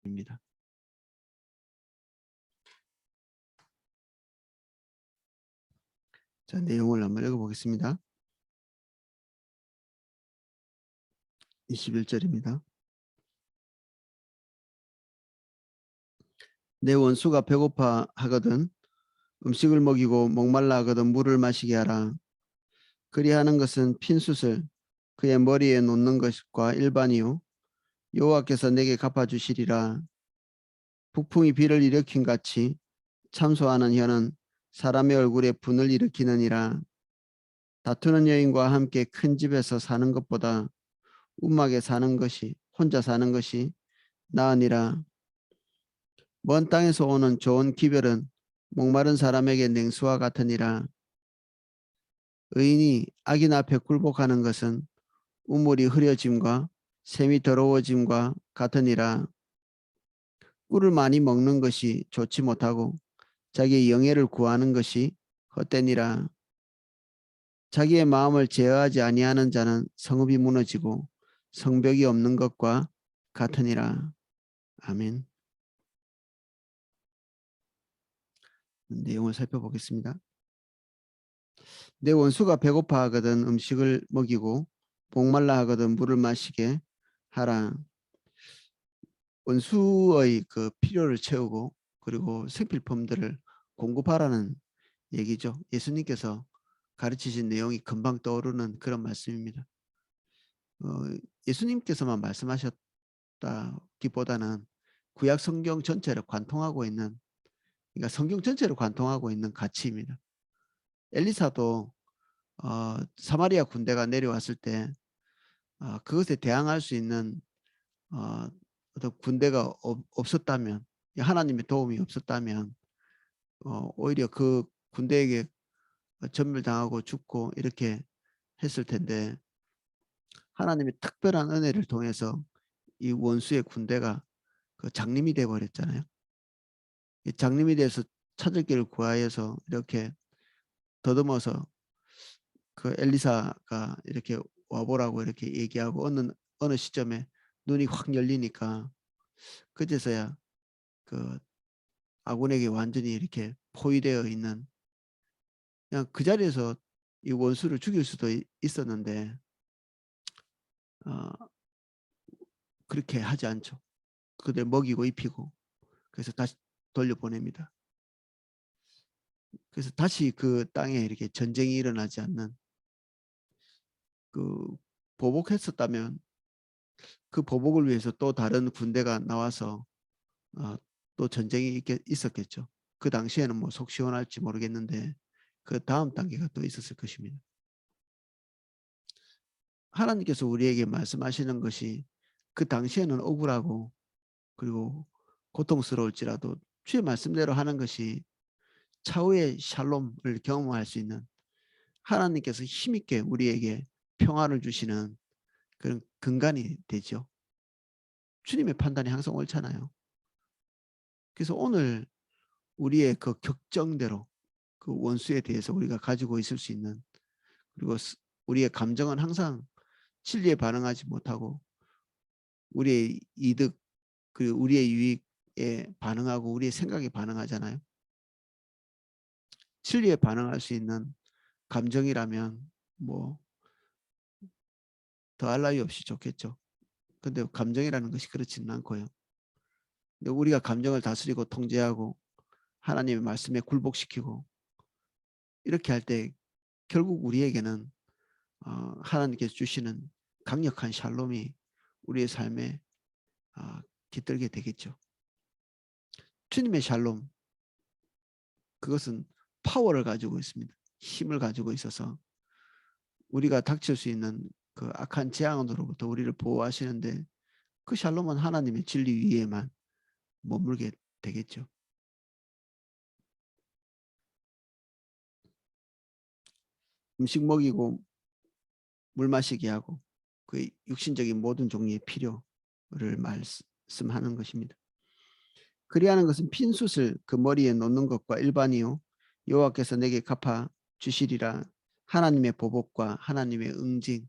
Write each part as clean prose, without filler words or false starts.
입니다. 자, 내용을 한번 읽어보겠습니다. 21절입니다. 내 원수가 배고파 하거든 음식을 먹이고 목말라 하거든 물을 마시게 하라. 그리하는 것은 핀숯을 그의 머리에 놓는 것과 일반이요 여호와께서 내게 갚아주시리라. 북풍이 비를 일으킨 같이 참소하는 혀는 사람의 얼굴에 분을 일으키느니라. 다투는 여인과 함께 큰 집에서 사는 것보다 움막에 사는 것이 혼자 사는 것이 나으니라. 먼 땅에서 오는 좋은 기별은 목마른 사람에게 냉수와 같으니라. 의인이 악인 앞에 굴복하는 것은 우물이 흐려짐과 샘이 더러워짐과 같으니라. 꿀을 많이 먹는 것이 좋지 못하고 자기의 영예를 구하는 것이 헛되니라. 자기의 마음을 제어하지 아니하는 자는 성읍이 무너지고 성벽이 없는 것과 같으니라. 아멘. 내용을 살펴보겠습니다. 내 원수가 배고파 하거든 음식을 먹이고 목말라 하거든 물을 마시게 하라. 원수의 그 필요를 채우고 그리고 생필품들을 공급하라는 얘기죠. 예수님께서 가르치신 내용이 금방 떠오르는 그런 말씀입니다. 예수님께서만 말씀하셨다기보다는 구약 성경 전체를 관통하고 있는, 그러니까 성경 전체를 관통하고 있는 가치입니다. 엘리사도 사마리아 군대가 내려왔을 때 그것에 대항할 수 있는 어떤 군대가 없었다면, 하나님의 도움이 없었다면 오히려 그 군대에게 전멸당하고 죽고 이렇게 했을 텐데, 하나님의 특별한 은혜를 통해서 이 원수의 군대가 그 장님이 되어 버렸잖아요. 이 장님이 돼서 찾을 길을 구하여서 이렇게 더듬어서 그 엘리사가 이렇게 와보라고 이렇게 얘기하고 어느 시점에 눈이 확 열리니까 그제서야 그 아군에게 완전히 이렇게 포위되어 있는, 그냥 그 자리에서 이 원수를 죽일 수도 있었는데 그렇게 하지 않죠. 그들 먹이고 입히고 그래서 다시 돌려보냅니다. 그래서 다시 그 땅에 이렇게 전쟁이 일어나지 않는, 그 보복했었다면 그 보복을 위해서 또 다른 군대가 나와서 또 전쟁이 있었겠죠. 그 당시에는 뭐 속 시원할지 모르겠는데 그 다음 단계가 또 있었을 것입니다. 하나님께서 우리에게 말씀하시는 것이 그 당시에는 억울하고 그리고 고통스러울지라도 주의 말씀대로 하는 것이 차후의 샬롬을 경험할 수 있는, 하나님께서 힘있게 우리에게 평화를 주시는 그런 근간이 되죠. 주님의 판단이 항상 옳잖아요. 그래서 오늘 우리의 그 격정대로 그 원수에 대해서 우리가 가지고 있을 수 있는, 그리고 우리의 감정은 항상 진리에 반응하지 못하고 우리의 이득 그리고 우리의 유익에 반응하고 우리의 생각에 반응하잖아요. 진리에 반응할 수 있는 감정이라면 뭐 더할 나위 없이 좋겠죠. 근데 감정이라는 것이 그렇지는 않고요. 근데 우리가 감정을 다스리고 통제하고 하나님의 말씀에 굴복시키고 이렇게 할 때 결국 우리에게는 하나님께서 주시는 강력한 샬롬이 우리의 삶에 깃들게 되겠죠. 주님의 샬롬, 그것은 파워를 가지고 있습니다. 힘을 가지고 있어서 우리가 닥칠 수 있는 그 악한 재앙으로부터 우리를 보호하시는데, 그 샬롬은 하나님의 진리 위에만 머물게 되겠죠. 음식 먹이고 물 마시게 하고 그 육신적인 모든 종류의 필요를 말씀하는 것입니다. 그리하는 것은 핀숯을 그 머리에 놓는 것과 일반이요 여호와께서 내게 갚아 주시리라. 하나님의 보복과 하나님의 응징,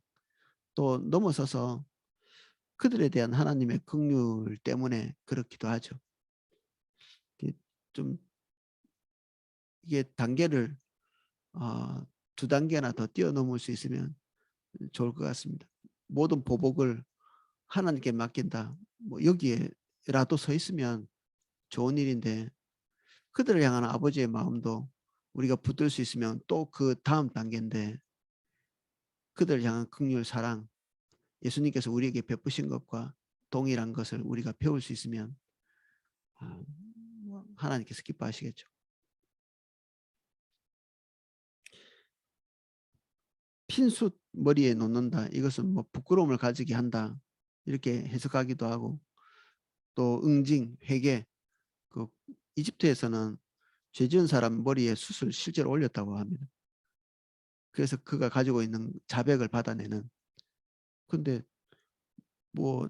또 넘어서서 그들에 대한 하나님의 긍휼 때문에 그렇기도 하죠. 이게 좀 이게 단계를 어 2단계나 더 뛰어넘을 수 있으면 좋을 것 같습니다. 모든 보복을 하나님께 맡긴다. 뭐 여기에라도 서 있으면 좋은 일인데 그들을 향한 아버지의 마음도 우리가 붙들 수 있으면 또 그다음 단계인데 그들을 향한 긍휼 사랑 예수님께서 우리에게 베푸신 것과 동일한 것을 우리가 배울 수 있으면 하나님께서 기뻐하시겠죠. 핀숫 머리에 놓는다. 이것은 뭐 부끄러움을 가지게 한다. 이렇게 해석하기도 하고 또 응징, 회개. 그 이집트에서는 죄 지은 사람 머리에 숯을 실제로 올렸다고 합니다. 그래서 그가 가지고 있는 자백을 받아내는. 근데 뭐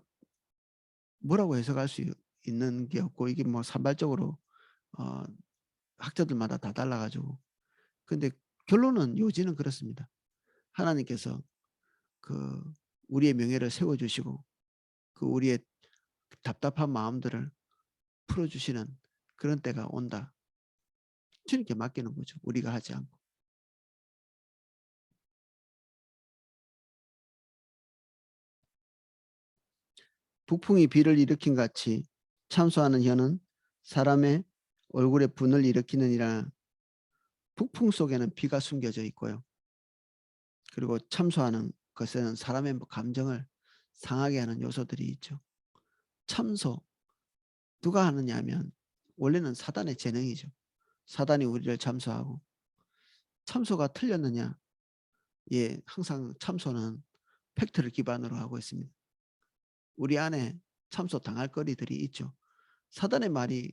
뭐라고 해석할 수 있는 게 없고 이게 뭐 산발적으로 어 학자들마다 다 달라 가지고 근데 결론은 요지는 그렇습니다. 하나님께서 그 우리의 명예를 세워 주시고 그 우리의 답답한 마음들을 풀어 주시는 그런 때가 온다. 주님께 맡기는 거죠. 우리가 하지 않고. 북풍이 비를 일으킨 같이 참수하는 혀는 사람의 얼굴에 분을 일으키느니라. 북풍 속에는 비가 숨겨져 있고요. 그리고 참수하는 것에는 사람의 감정을 상하게 하는 요소들이 있죠. 참소 누가 하느냐 하면 원래는 사단의 재능이죠. 사단이 우리를 참소하고 참소가 틀렸느냐? 예, 항상 참소는 팩트를 기반으로 하고 있습니다. 우리 안에 참소 당할 거리들이 있죠. 사단의 말이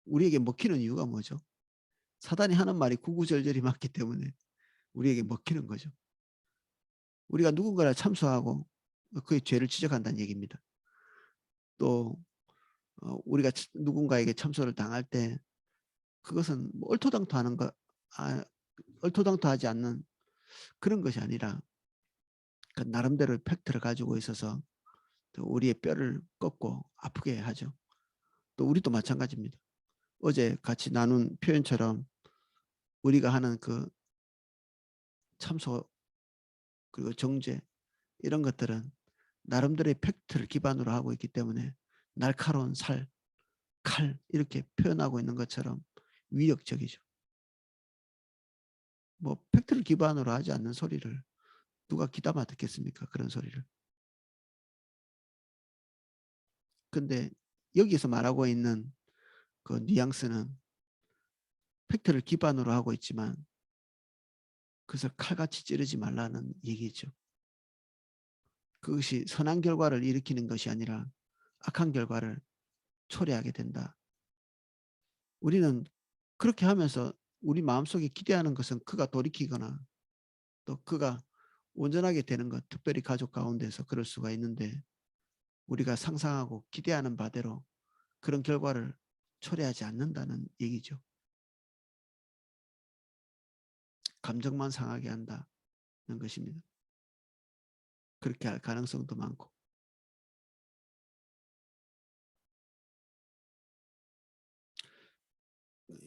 우리에게 먹히는 이유가 뭐죠? 사단이 하는 말이 구구절절히 맞기 때문에 우리에게 먹히는 거죠. 우리가 누군가를 참소하고 그의 죄를 지적한다는 얘기입니다. 또 우리가 누군가에게 참소를 당할 때 그것은 뭐 얼토당토하는 것, 얼토당토하지 않는 그런 것이 아니라 그 나름대로 팩트를 가지고 있어서 또 우리의 뼈를 꺾고 아프게 하죠. 또 우리도 마찬가지입니다. 어제 같이 나눈 표현처럼 우리가 하는 그 참소 그리고 정죄 이런 것들은 나름대로의 팩트를 기반으로 하고 있기 때문에 날카로운 살, 칼 이렇게 표현하고 있는 것처럼 위력적이죠. 뭐 팩트를 기반으로 하지 않는 소리를 누가 귀담아 듣겠습니까? 그런 소리를. 근데 여기서 말하고 있는 그 뉘앙스는 팩트를 기반으로 하고 있지만 그것을 칼같이 찌르지 말라는 얘기죠. 그것이 선한 결과를 일으키는 것이 아니라 악한 결과를 초래하게 된다. 우리는 그렇게 하면서 우리 마음속에 기대하는 것은 그가 돌이키거나 또 그가 온전하게 되는 것, 특별히 가족 가운데서 그럴 수가 있는데 우리가 상상하고 기대하는 바대로 그런 결과를 초래하지 않는다는 얘기죠. 감정만 상하게 한다는 것입니다. 그렇게 할 가능성도 많고.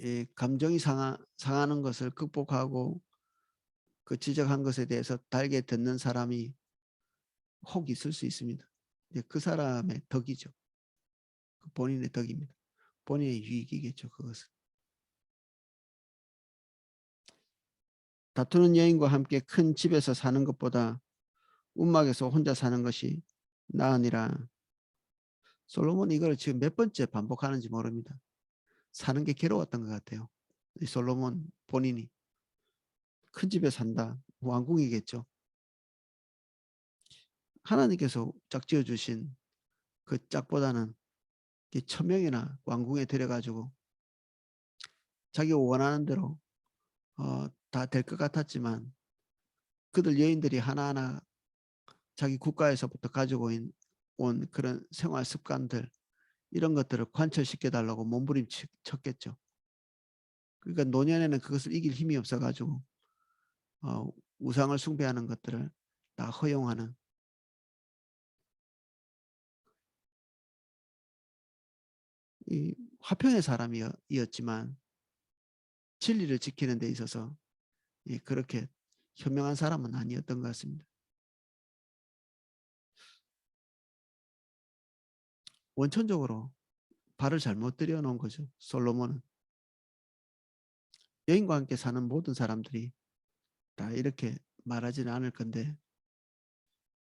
이 감정이 상하는 것을 극복하고 그 지적한 것에 대해서 달게 듣는 사람이 혹 있을 수 있습니다. 그 사람의 덕이죠. 본인의 덕입니다. 본인의 유익이겠죠. 그것은. 다투는 여인과 함께 큰 집에서 사는 것보다 움막에서 혼자 사는 것이 나으니라. 솔로몬이 이걸 지금 몇 번째 반복하는지 모릅니다. 사는 게 괴로웠던 것 같아요. 이 솔로몬 본인이 큰 집에 산다. 왕궁이겠죠. 하나님께서 짝지어 주신 그 짝보다는 1,000명이나 왕궁에 들여가지고 자기가 원하는 대로 다 될 것 같았지만 그들 여인들이 하나하나 자기 국가에서부터 가지고 온 그런 생활 습관들 이런 것들을 관철시켜 달라고 몸부림쳤겠죠. 그러니까 노년에는 그것을 이길 힘이 없어가지고 우상을 숭배하는 것들을 다 허용하는 이 화평의 사람이었지만 진리를 지키는 데 있어서 그렇게 현명한 사람은 아니었던 것 같습니다. 원천적으로 발을 잘못 들여놓은 거죠. 솔로몬은. 여인과 함께 사는 모든 사람들이 다 이렇게 말하지는 않을 건데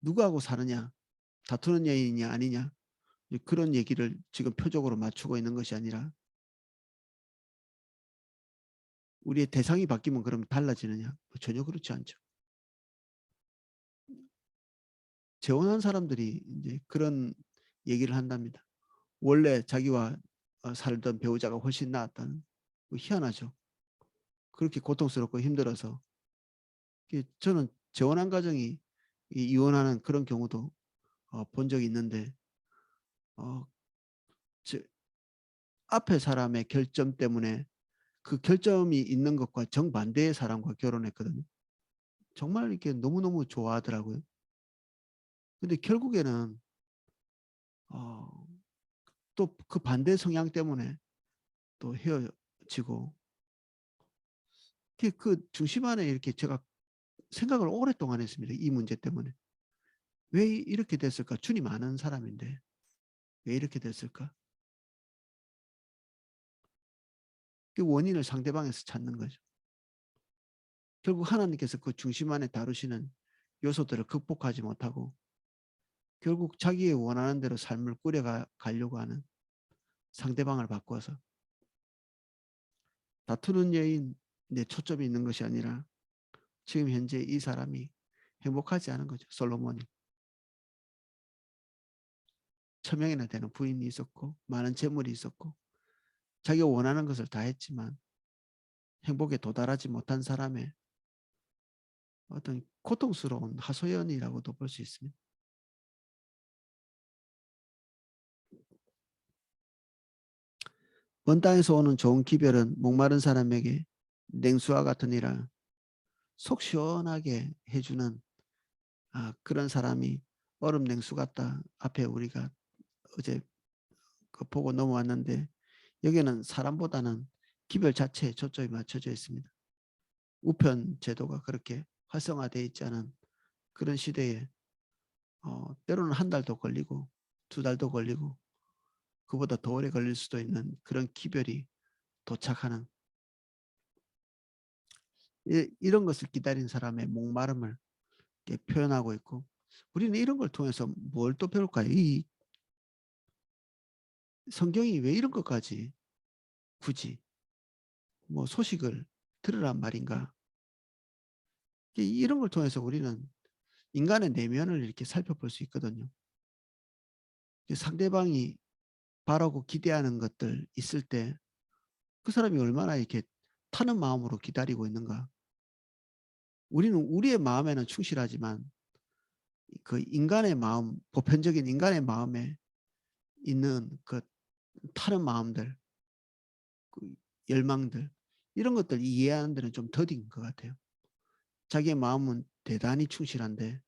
누구하고 사느냐, 다투는 여인이냐 아니냐, 그런 얘기를 지금 표적으로 맞추고 있는 것이 아니라 우리의 대상이 바뀌면 그럼 달라지느냐? 전혀 그렇지 않죠. 재혼한 사람들이 이제 그런 얘기를 한답니다. 원래 자기와 살던 배우자가 훨씬 나았다는. 희한하죠. 그렇게 고통스럽고 힘들어서 저는 재혼한 가정이 이혼하는 그런 경우도 본 적이 있는데 어, 앞에 사람의 결점 때문에 그 결점이 있는 것과 정반대의 사람과 결혼했거든요. 정말 이렇게 너무너무 좋아하더라고요. 근데 결국에는 또 그 반대 성향 때문에 또 헤어지고 그 중심 안에 이렇게 제가 생각을 오랫동안 했습니다. 이 문제 때문에. 왜 이렇게 됐을까? 주님 아는 사람인데 왜 이렇게 됐을까? 그 원인을 상대방에서 찾는 거죠. 결국 하나님께서 그 중심 안에 다루시는 요소들을 극복하지 못하고 결국 자기의 원하는 대로 삶을 꾸려가려고 하는 상대방을 바꿔서 다투는 여인에 초점이 있는 것이 아니라 지금 현재 이 사람이 행복하지 않은 거죠. 솔로몬이. 천명이나 되는 부인이 있었고 많은 재물이 있었고 자기가 원하는 것을 다 했지만 행복에 도달하지 못한 사람의 어떤 고통스러운 하소연이라고도 볼 수 있습니다. 먼 땅에서 오는 좋은 기별은 목마른 사람에게 냉수와 같으니라. 속 시원하게 해주는 그런 사람이 얼음 냉수 같다. 앞에 우리가 어제 보고 넘어왔는데 여기는 사람보다는 기별 자체에 초점이 맞춰져 있습니다. 우편 제도가 그렇게 활성화되어 있지 않은 그런 시대에 때로는 한 달도 걸리고 두 달도 걸리고 그보다 더 오래 걸릴 수도 있는 그런 기별이 도착하는 이런 것을 기다린 사람의 목마름을 표현하고 있고 우리는 이런 걸 통해서 뭘 또 배울까요? 이 성경이 왜 이런 것까지 굳이 뭐 소식을 들으란 말인가? 이런 걸 통해서 우리는 인간의 내면을 이렇게 살펴볼 수 있거든요. 상대방이 바라고 기대하는 것들 있을 때 그 사람이 얼마나 이렇게 타는 마음으로 기다리고 있는가. 우리는 우리의 마음에는 충실하지만 그 인간의 마음, 보편적인 인간의 마음에 있는 그 타는 마음들, 그 열망들 이런 것들 이해하는 데는 좀 더딘 것 같아요. 자기의 마음은 대단히 충실한데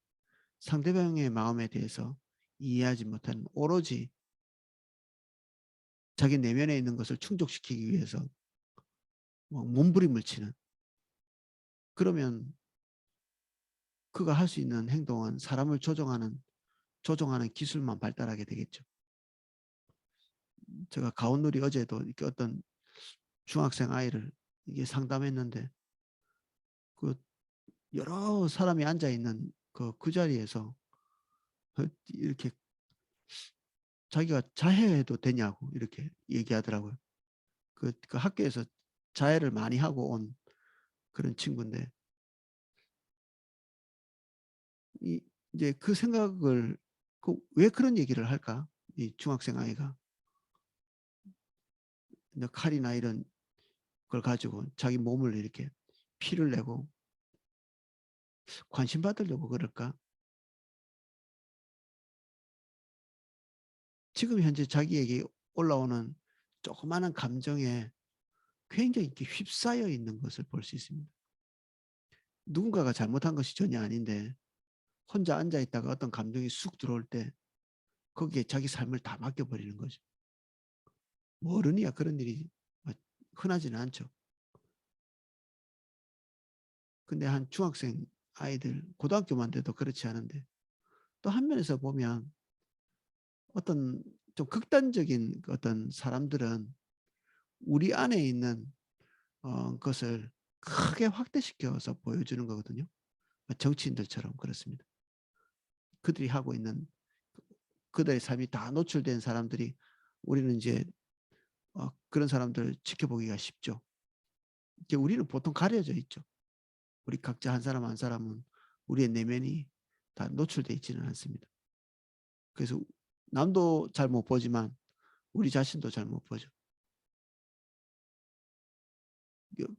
상대방의 마음에 대해서 이해하지 못하는 오로지 자기 내면에 있는 것을 충족시키기 위해서 몸부림을 치는 그러면 그가 할 수 있는 행동은 사람을 조종하는 기술만 발달하게 되겠죠. 제가 가온누리 어제도 이렇게 어떤 중학생 아이를 이게 상담했는데 그 여러 사람이 앉아 있는 그 자리에서 이렇게 자기가 자해해도 되냐고 이렇게 얘기하더라고요. 그 학교에서 자해를 많이 하고 온 그런 친구인데 이제 그 생각을 왜 그런 얘기를 할까? 이 중학생 아이가 칼이나 이런 걸 가지고 자기 몸을 이렇게 피를 내고 관심 받으려고 그럴까? 지금 현재 자기에게 올라오는 조그마한 감정에 굉장히 이렇게 휩싸여 있는 것을 볼 수 있습니다. 누군가가 잘못한 것이 전혀 아닌데 혼자 앉아 있다가 어떤 감정이 쑥 들어올 때 거기에 자기 삶을 다 맡겨버리는 거죠. 뭐 어른이야 그런 일이 뭐 흔하지는 않죠. 근데 한 중학생 아이들 고등학교만 돼도 그렇지 않은데 또 한면에서 보면 어떤 좀 극단적인 어떤 사람들은 우리 안에 있는 것을 크게 확대시켜서 보여주는 거거든요. 정치인들처럼 그렇습니다. 그들이 하고 있는 그들의 삶이 다 노출된 사람들이 우리는 이제 그런 사람들 지켜보기가 쉽죠. 이제 우리는 보통 가려져 있죠. 우리 각자 한 사람 한 사람은 우리의 내면이 다 노출되어 있지는 않습니다. 그래서 남도 잘 못 보지만 우리 자신도 잘 못 보죠.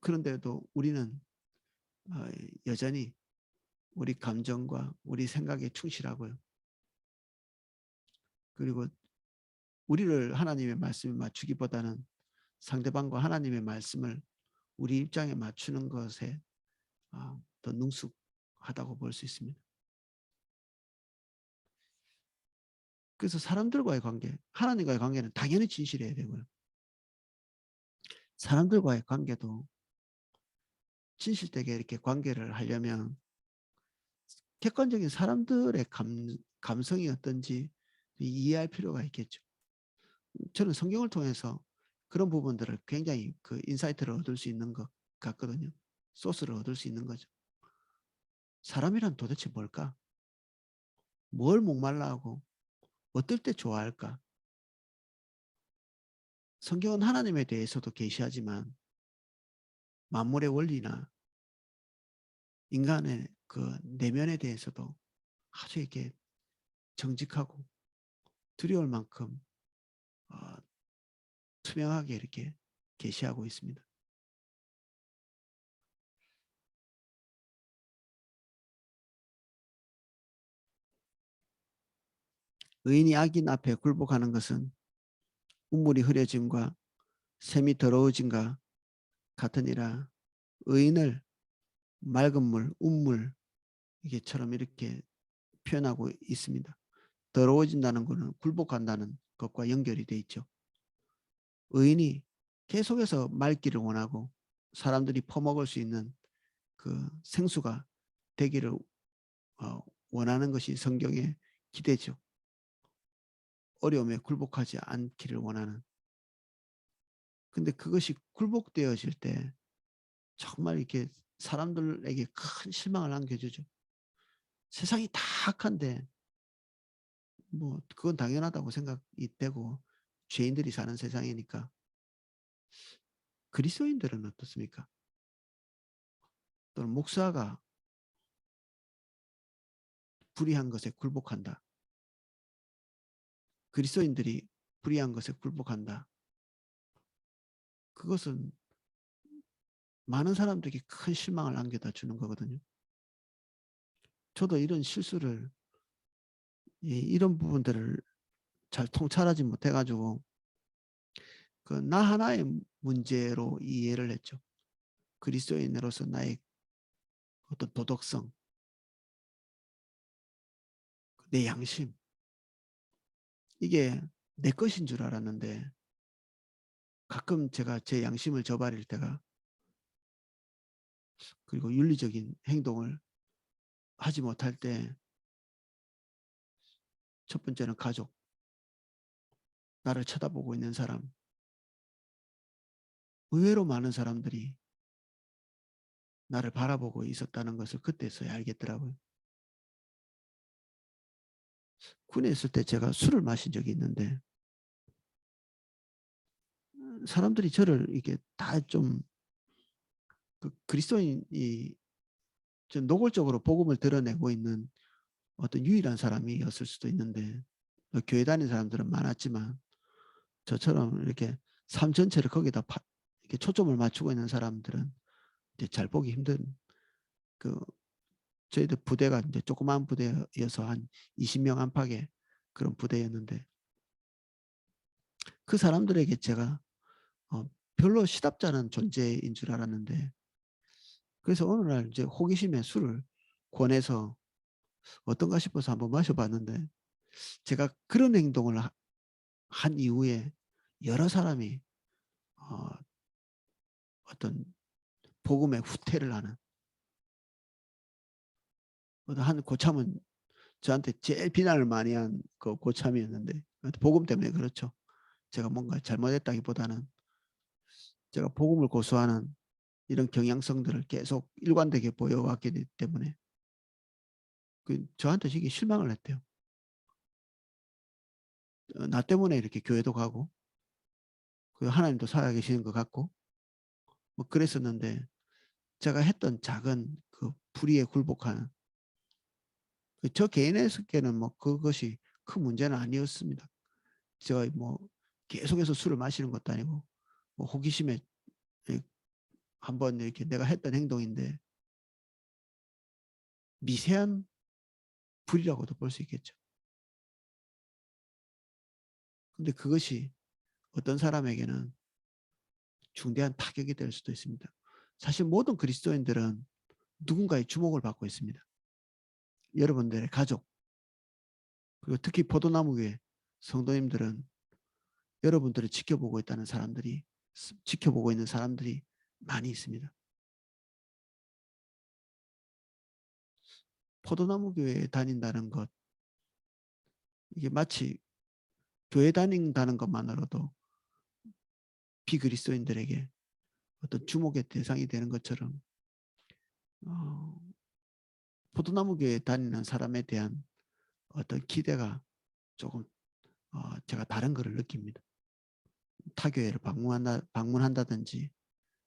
그런데도 우리는 여전히 우리 감정과 우리 생각에 충실하고요. 그리고 우리를 하나님의 말씀에 맞추기보다는 상대방과 하나님의 말씀을 우리 입장에 맞추는 것에 더 능숙하다고 볼 수 있습니다. 그래서 사람들과의 관계, 하나님과의 관계는 당연히 진실해야 되고요. 사람들과의 관계도 진실되게 이렇게 관계를 하려면 객관적인 사람들의 감성이 어떤지 이해할 필요가 있겠죠. 저는 성경을 통해서 그런 부분들을 굉장히 그 인사이트를 얻을 수 있는 것 같거든요. 소스를 얻을 수 있는 거죠. 사람이란 도대체 뭘까? 뭘 목말라 하고 어떨 때 좋아할까? 성경은 하나님에 대해서도 계시하지만 만물의 원리나 인간의 그 내면에 대해서도 아주 이렇게 정직하고 두려울 만큼 어, 투명하게 이렇게 계시하고 있습니다. 의인이 악인 앞에 굴복하는 것은 우물이 흐려짐과 샘이 더러워짐과 같으니라. 의인을 맑은 물, 운물 이게처럼 이렇게 표현하고 있습니다. 더러워진다는 것은 굴복한다는 것과 연결이 돼 있죠. 의인이 계속해서 맑기를 원하고 사람들이 퍼먹을 수 있는 그 생수가 되기를 원하는 것이 성경의 기대죠. 어려움에 굴복하지 않기를 원하는. 근데 그것이 굴복되어질 때 정말 이렇게 사람들에게 큰 실망을 안겨주죠. 세상이 다 악한데 뭐 그건 당연하다고 생각이 되고 죄인들이 사는 세상이니까 그리스도인들은 어떻습니까? 또는 목사가 불의한 것에 굴복한다. 그리스도인들이 불의한 것에 굴복한다. 그것은 많은 사람들에게 큰 실망을 안겨다 주는 거거든요. 저도 이런 실수를 이런 부분들을 잘 통찰하지 못해가지고 그 나 하나의 문제로 이해를 했죠. 그리스도인으로서 나의 어떤 도덕성, 내 양심 이게 내 것인 줄 알았는데 가끔 제가 제 양심을 저버릴 때가 그리고 윤리적인 행동을 하지 못할 때 첫 번째는 가족, 나를 쳐다보고 있는 사람, 의외로 많은 사람들이 나를 바라보고 있었다는 것을 그때서야 알겠더라고요. 군에 있을 때 제가 술을 마신 적이 있는데 사람들이 저를 이게 다 좀 그리스도인이 좀 노골적으로 복음을 드러내고 있는 어떤 유일한 사람이었을 수도 있는데 교회 다니는 사람들은 많았지만 저처럼 이렇게 삶 전체를 거기다 이렇게 초점을 맞추고 있는 사람들은 이제 잘 보기 힘든 그 저희들 부대가 이제 조그마한 부대여서 한 20명 안팎의 그런 부대였는데 그 사람들에게 제가 별로 시답지 않은 존재인 줄 알았는데 그래서 어느 날 이제 호기심에 술을 권해서 어떤가 싶어서 한번 마셔봤는데 제가 그런 행동을 한 이후에 여러 사람이 어떤 복음에 후퇴를 하는 한 고참은 저한테 제일 비난을 많이 한 그 고참이었는데 복음 때문에 그렇죠. 제가 뭔가 잘못했다기보다는 제가 복음을 고수하는 이런 경향성들을 계속 일관되게 보여왔기 때문에 저한테 되게 실망을 했대요. 나 때문에 이렇게 교회도 가고 하나님도 살아계시는 것 같고 뭐 그랬었는데 제가 했던 작은 그 불의에 굴복하는 저 개인에게는 뭐 그것이 큰 문제는 아니었습니다. 제가 뭐 계속해서 술을 마시는 것도 아니고 뭐 호기심에 한번 이렇게 내가 했던 행동인데 미세한 불이라고도 볼 수 있겠죠. 근데 그것이 어떤 사람에게는 중대한 타격이 될 수도 있습니다. 사실 모든 그리스도인들은 누군가의 주목을 받고 있습니다. 여러분들의 가족 그리고 특히 포도나무교회 성도님들은 여러분들을 지켜보고 있는 사람들이 많이 있습니다. 포도나무교회에 다닌다는 것 이게 마치 교회 다닌다는 것만으로도 비그리스도인들에게 어떤 주목의 대상이 되는 것처럼 어, 포도나무교회에 다니는 사람에 대한 어떤 기대가 조금 제가 다른 것을 느낍니다. 타교회를 방문한다든지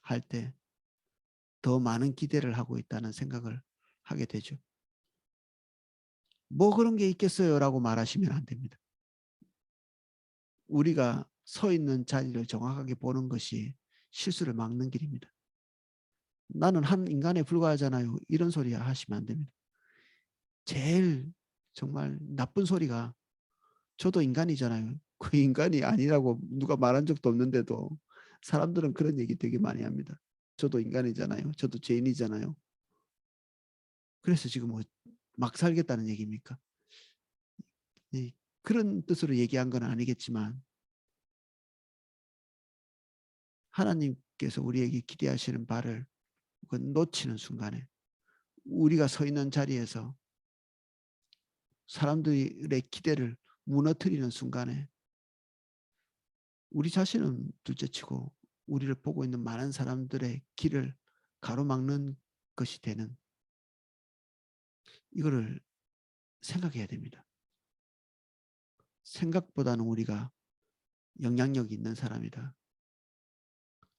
할 때 더 많은 기대를 하고 있다는 생각을 하게 되죠. 뭐 그런 게 있겠어요라고 말하시면 안 됩니다. 우리가 서 있는 자리를 정확하게 보는 것이 실수를 막는 길입니다. 나는 한 인간에 불과하잖아요. 이런 소리 하시면 안 됩니다. 제일 정말 나쁜 소리가 저도 인간이잖아요. 그 인간이 아니라고 누가 말한 적도 없는데도 사람들은 그런 얘기 되게 많이 합니다. 저도 인간이잖아요. 저도 죄인이잖아요. 그래서 지금 뭐 막 살겠다는 얘기입니까? 네, 그런 뜻으로 얘기한 건 아니겠지만 하나님께서 우리에게 기대하시는 바를 놓치는 순간에 우리가 서 있는 자리에서 사람들의 기대를 무너뜨리는 순간에 우리 자신은 둘째치고 우리를 보고 있는 많은 사람들의 길을 가로막는 것이 되는 이거를 생각해야 됩니다. 생각보다는 우리가 영향력이 있는 사람이다.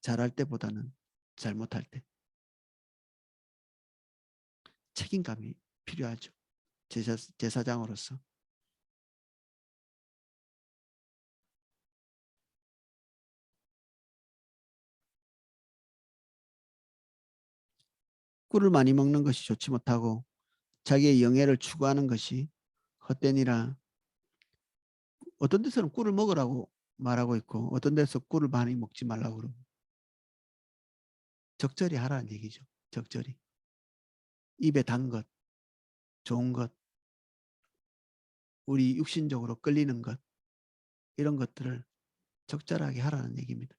잘할 때보다는 잘못할 때 책임감이 필요하죠. 제사장으로서. 꿀을 많이 먹는 것이 좋지 못하고 자기의 영예를 추구하는 것이 헛되니라. 어떤 데서는 꿀을 먹으라고 말하고 있고 어떤 데서 꿀을 많이 먹지 말라고 그러고 적절히 하라는 얘기죠. 적절히. 입에 단 것, 좋은 것, 우리 육신적으로 끌리는 것 이런 것들을 적절하게 하라는 얘기입니다.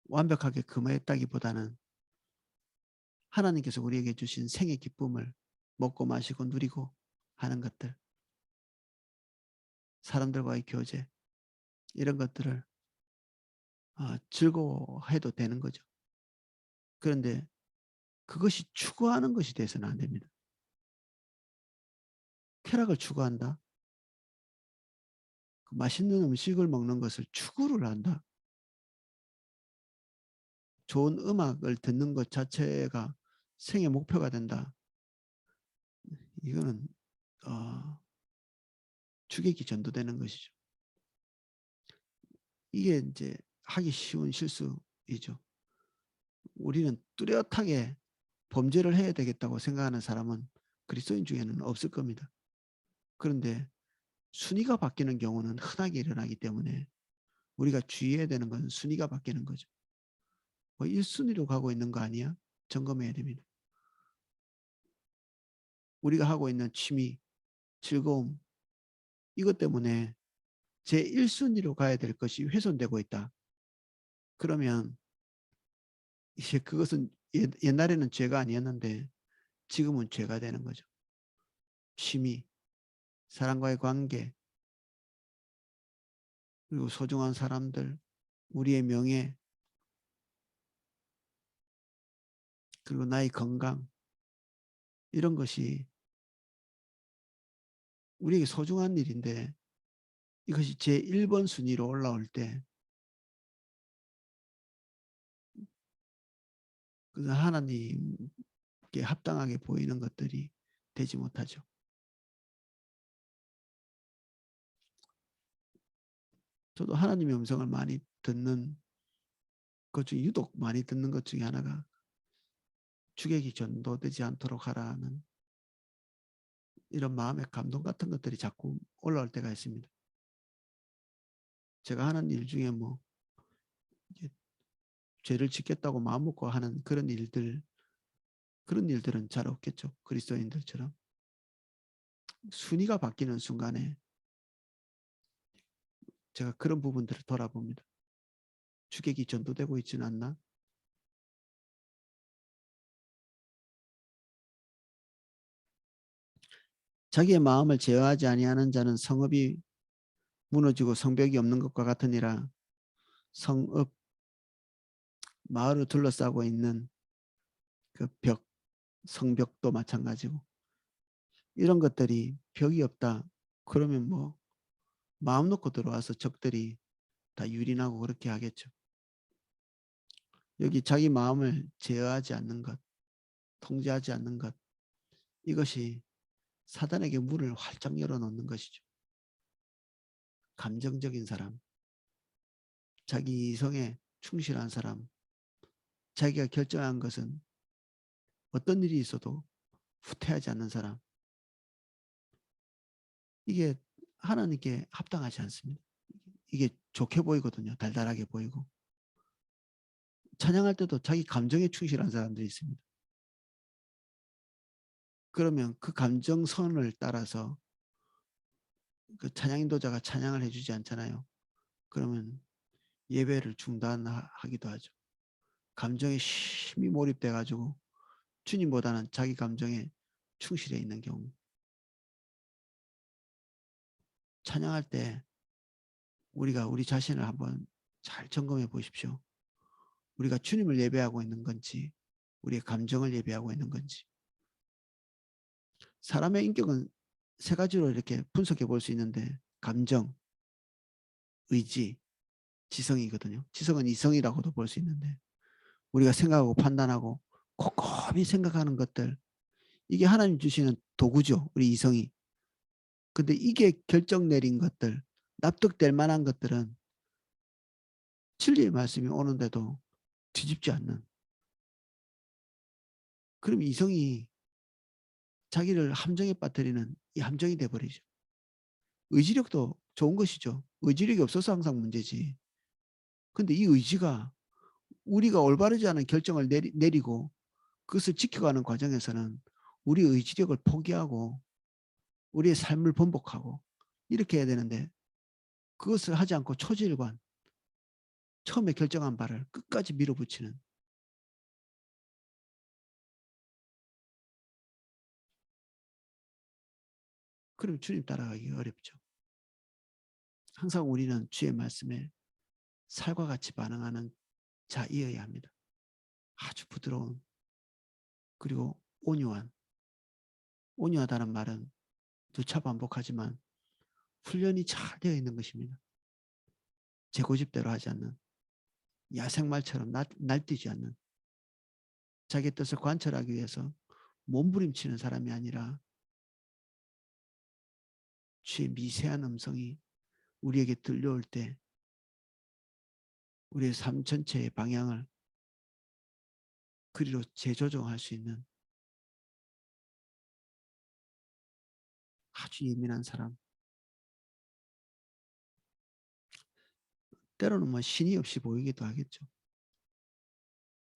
완벽하게 금했다기보다는 하나님께서 우리에게 주신 생의 기쁨을 먹고 마시고 누리고 하는 것들 사람들과의 교제 이런 것들을 즐거워해도 되는 거죠. 그런데 그것이 추구하는 것이 돼서는 안 됩니다. 쾌락을 추구한다. 그 맛있는 음식을 먹는 것을 추구를 한다. 좋은 음악을 듣는 것 자체가 생의 목표가 된다. 이거는 주객이 전도되는 것이죠. 이게 이제 하기 쉬운 실수이죠. 우리는 뚜렷하게 범죄를 해야 되겠다고 생각하는 사람은 그리스도인 중에는 없을 겁니다. 그런데 순위가 바뀌는 경우는 흔하게 일어나기 때문에 우리가 주의해야 되는 건 순위가 바뀌는 거죠. 뭐 1순위로 가고 있는 거 아니야? 점검해야 됩니다. 우리가 하고 있는 취미, 즐거움 이것 때문에 제1순위로 가야 될 것이 훼손되고 있다. 그러면 이제 그것은 옛날에는 죄가 아니었는데 지금은 죄가 되는 거죠. 취미, 사람과의 관계, 그리고 소중한 사람들, 우리의 명예, 그리고 나의 건강, 이런 것이 우리에게 소중한 일인데 이것이 제1번 순위로 올라올 때 그것은 하나님께 합당하게 보이는 것들이 되지 못하죠. 저도 하나님의 음성을 많이 듣는 것 중에 유독 많이 듣는 것 중에 하나가 주객이 전도되지 않도록 하라는 이런 마음의 감동 같은 것들이 자꾸 올라올 때가 있습니다. 제가 하는 일 중에 뭐 죄를 짓겠다고 마음먹고 하는 그런 일들은 잘 없겠죠. 그리스도인들처럼. 순위가 바뀌는 순간에 제가 그런 부분들을 돌아봅니다. 주객이 전도되고 있지는 않나? 자기의 마음을 제어하지 아니하는 자는 성읍이 무너지고 성벽이 없는 것과 같으니라. 성읍, 마을을 둘러싸고 있는 그 벽, 성벽도 마찬가지고 이런 것들이 벽이 없다. 그러면 뭐 마음 놓고 들어와서 적들이 다 유린하고 그렇게 하겠죠. 여기 자기 마음을 제어하지 않는 것, 통제하지 않는 것, 이것이 사단에게 문을 활짝 열어놓는 것이죠. 감정적인 사람, 자기 이성에 충실한 사람, 자기가 결정한 것은 어떤 일이 있어도 후퇴하지 않는 사람, 이게 하나님께 합당하지 않습니다. 이게 좋게 보이거든요. 달달하게 보이고. 찬양할 때도 자기 감정에 충실한 사람들이 있습니다. 그러면 그 감정선을 따라서 그 찬양 인도자가 찬양을 해주지 않잖아요. 그러면 예배를 중단하기도 하죠. 감정에 심히 몰입돼 가지고 주님보다는 자기 감정에 충실해 있는 경우. 찬양할 때 우리가 우리 자신을 한번 잘 점검해 보십시오. 우리가 주님을 예배하고 있는 건지 우리의 감정을 예배하고 있는 건지. 사람의 인격은 세 가지로 이렇게 분석해 볼 수 있는데 감정, 의지, 지성이거든요. 지성은 이성이라고도 볼 수 있는데 우리가 생각하고 판단하고 꼼꼼히 생각하는 것들, 이게 하나님 주시는 도구죠. 우리 이성이. 근데 이게 결정 내린 것들, 납득될 만한 것들은 진리의 말씀이 오는데도 뒤집지 않는, 그럼 이성이 자기를 함정에 빠뜨리는 이 함정이 돼버리죠. 의지력도 좋은 것이죠. 의지력이 없어서 항상 문제지. 근데 이 의지가 우리가 올바르지 않은 결정을 내리고 그것을 지켜가는 과정에서는 우리 의지력을 포기하고 우리의 삶을 번복하고 이렇게 해야 되는데 그것을 하지 않고 초질관, 처음에 결정한 바를 끝까지 밀어붙이는, 그럼 주님 따라가기 어렵죠. 항상 우리는 주의 말씀에 살과 같이 반응하는 자이어야 합니다. 아주 부드러운, 그리고 온유하다는 말은 누차 반복하지만 훈련이 잘 되어 있는 것입니다. 제 고집대로 하지 않는, 야생말처럼 날뛰지 않는, 자기 뜻을 관철하기 위해서 몸부림치는 사람이 아니라 주의 미세한 음성이 우리에게 들려올 때 우리의 삶 전체의 방향을 그리로 재조정할 수 있는 아주 예민한 사람. 때로는 뭐 신이 없이 보이기도 하겠죠.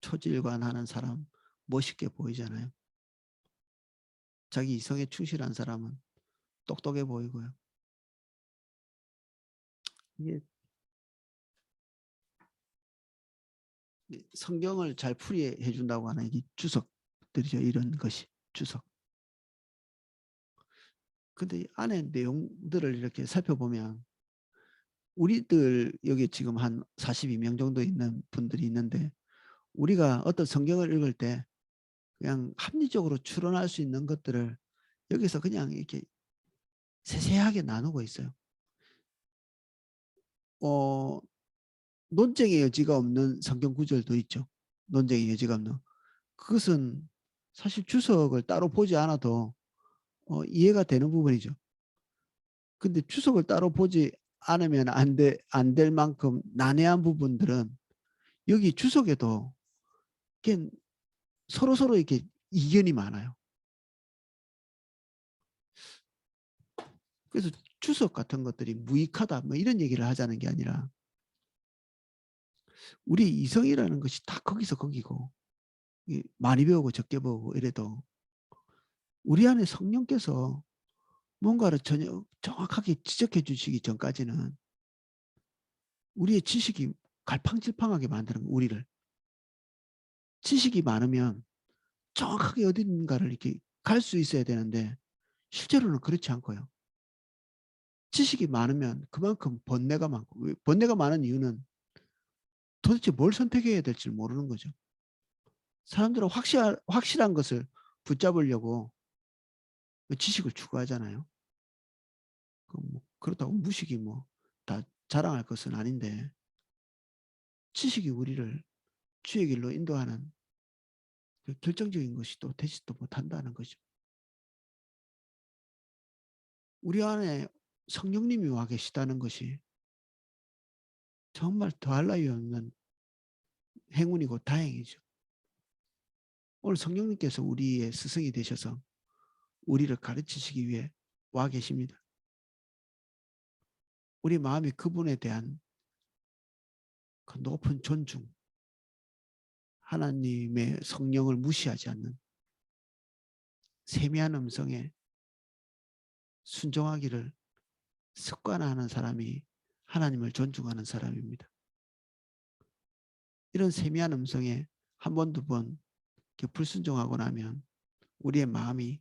초질관하는 사람 멋있게 보이잖아요. 자기 이성에 충실한 사람은 똑똑해 보이고요. 이게 성경을 잘 풀이해 준다고 하는 이 주석들이죠. 이런 것이 주석. 근데 안에 내용들을 이렇게 살펴보면 우리들 여기 지금 한 42명 정도 있는 분들이 있는데 우리가 어떤 성경을 읽을 때 그냥 합리적으로 추론할 수 있는 것들을 여기서 그냥 이렇게 세세하게 나누고 있어요. 논쟁의 여지가 없는 성경 구절도 있죠. 논쟁의 여지가 없는. 그것은 사실 주석을 따로 보지 않아도 이해가 되는 부분이죠. 근데 주석을 따로 보지 않으면 안 될 만큼 난해한 부분들은 여기 주석에도 서로 이렇게 이견이 많아요. 그래서 주석 같은 것들이 무익하다 뭐 이런 얘기를 하자는 게 아니라 우리 이성이라는 것이 다 거기서 거기고 많이 배우고 적게 배우고 이래도 우리 안에 성령께서 뭔가를 전혀 정확하게 지적해 주시기 전까지는 우리의 지식이 갈팡질팡하게 만드는 우리를 지식이 많으면 정확하게 어딘가를 이렇게 갈 수 있어야 되는데 실제로는 그렇지 않고요. 지식이 많으면 그만큼 번뇌가 많고 번뇌가 많은 이유는 도대체 뭘 선택해야 될지 모르는 거죠. 사람들은 확실한 것을 붙잡으려고 지식을 추구하잖아요. 그렇다고 무식이 다 자랑할 것은 아닌데 지식이 우리를 주의 길로 인도하는 그 결정적인 것이 또 되지도 못한다는 거죠. 우리 안에 성령님이 와 계시다는 것이 정말 더할 나위 없는 행운이고 다행이죠. 오늘 성령님께서 우리의 스승이 되셔서 우리를 가르치시기 위해 와 계십니다. 우리 마음이 그분에 대한 그 높은 존중, 하나님의 성령을 무시하지 않는 세미한 음성에 순종하기를 습관화하는 사람이 하나님을 존중하는 사람입니다. 이런 세미한 음성에 한 번, 두 번 불순종하고 나면 우리의 마음이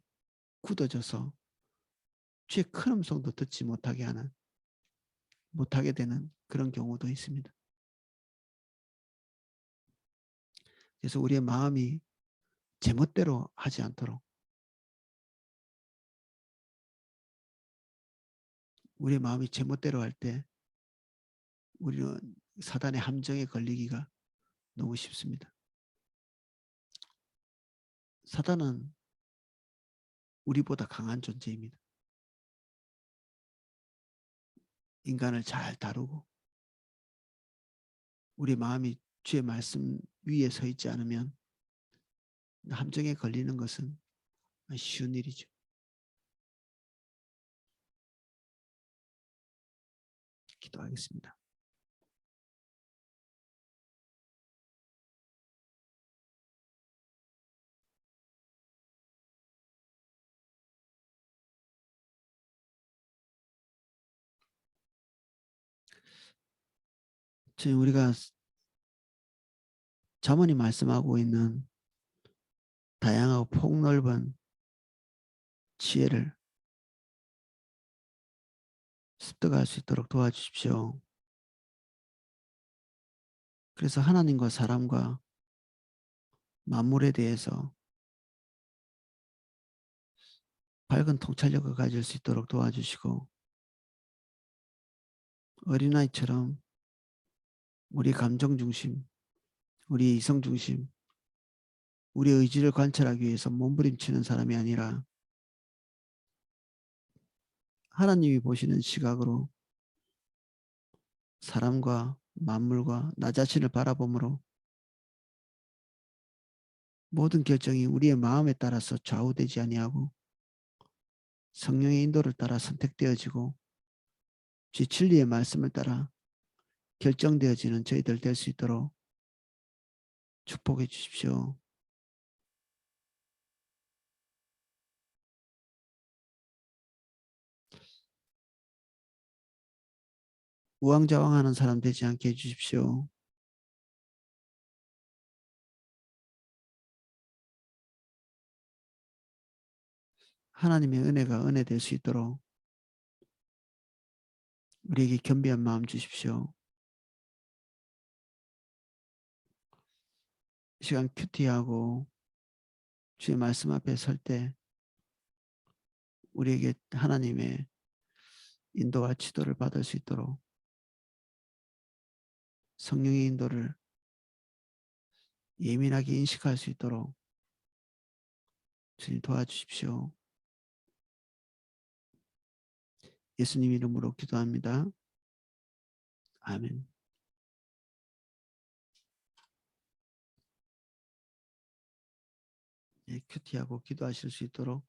굳어져서 주의 큰 음성도 듣지 못하게 되는 그런 경우도 있습니다. 그래서 우리의 마음이 제멋대로 하지 않도록 우리의 마음이 제멋대로 할 때 우리는 사단의 함정에 걸리기가 너무 쉽습니다. 사단은 우리보다 강한 존재입니다. 인간을 잘 다루고 우리 마음이 주의 말씀 위에 서 있지 않으면 함정에 걸리는 것은 쉬운 일이죠. 기도하겠습니다. 지금 우리가 자문이 말씀하고 있는 다양하고 폭넓은 지혜를 습득할 수 있도록 도와주십시오. 그래서 하나님과 사람과 만물에 대해서 밝은 통찰력을 가질 수 있도록 도와주시고 어린아이처럼 우리 감정 중심, 우리 이성 중심, 우리 의지를 관찰하기 위해서 몸부림치는 사람이 아니라 하나님이 보시는 시각으로 사람과 만물과 나 자신을 바라보므로 모든 결정이 우리의 마음에 따라서 좌우되지 아니하고 성령의 인도를 따라 선택되어지고 진리의 말씀을 따라 결정되어지는 저희들 될 수 있도록 축복해 주십시오. 우왕좌왕하는 사람 되지 않게 해주십시오. 하나님의 은혜가 은혜 될 수 있도록 우리에게 겸비한 마음 주십시오. 이 시간 큐티하고 주의 말씀 앞에 설 때 우리에게 하나님의 인도와 지도를 받을 수 있도록 성령의 인도를 예민하게 인식할 수 있도록 주님 도와주십시오. 예수님 이름으로 기도합니다. 아멘. 큐티하고 기도하실 수 있도록